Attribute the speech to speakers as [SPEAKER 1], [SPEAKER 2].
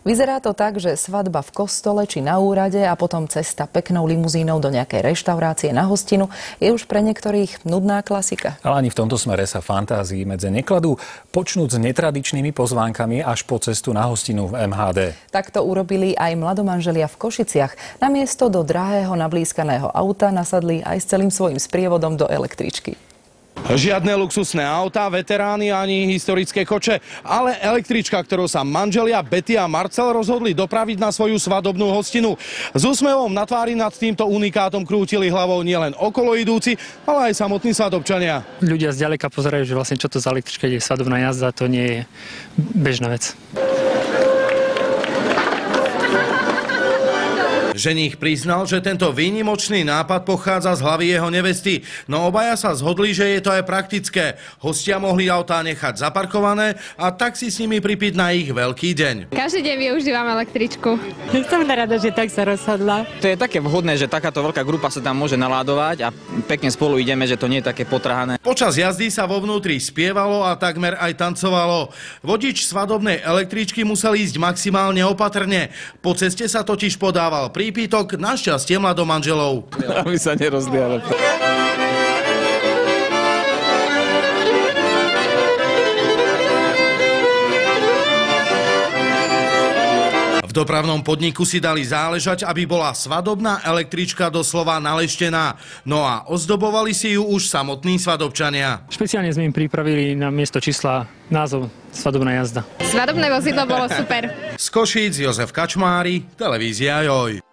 [SPEAKER 1] Vyzerá to tak, že svadba v kostole či na úrade a potom cesta peknou limuzínou do nejakej reštaurácie na hostinu je už pre niektorých nudná klasika.
[SPEAKER 2] Ale ani v tomto smere sa fantázii medze nekladú, počnúť s netradičnými pozvánkami až po cestu na hostinu v MHD.
[SPEAKER 1] Tak to urobili aj mladomanželia v Košiciach. Namiesto do drahého nablískaného auta nasadli aj s celým svojím sprievodom do električky.
[SPEAKER 3] Žiadne luxusné autá, veterány ani historické koče, ale električka, ktorou sa manželia Betty a Marcel rozhodli dopraviť na svoju svadobnú hostinu. S úsmevom na tvári nad týmto unikátom krútili hlavou nielen okolo idúci, ale aj samotní svadobčania.
[SPEAKER 4] Ľudia zďaleka pozerajú, že vlastne čo to za električka je svadobná jazda, to nie je bežná vec.
[SPEAKER 3] Ženích priznal, že tento výnimočný nápad pochádza z hlavy jeho nevesty, no obaja sa zhodli, že je to aj praktické. Hostia mohli autá nechať zaparkované a tak si s nimi pripiť na ich veľký deň.
[SPEAKER 5] Každý deň využívam električku.
[SPEAKER 6] Som rada, že tak sa rozhodla.
[SPEAKER 7] To je také vhodné, že takáto veľká grupa sa tam môže naládovať a pekne spolu ideme, že to nie je také potrhané.
[SPEAKER 3] Počas jazdy sa vo vnútri spievalo a takmer aj tancovalo. Vodič svadobnej električky musel ísť maximálne opatrne. Po ceste sa totiž podával prípitok na šťastie mladomanželov.
[SPEAKER 7] Aby sa nerozliali.
[SPEAKER 3] V dopravnom podniku si dali záležať, aby bola svadobná električka doslova naleštená. No a ozdobovali si ju už samotní svadobčania.
[SPEAKER 4] Špeciálne sme im pripravili na miesto čísla názov Svadobná jazda.
[SPEAKER 5] Svadobné vozidlo bolo super.
[SPEAKER 3] Z Košíc Jozef Kačmári, televízia Joj.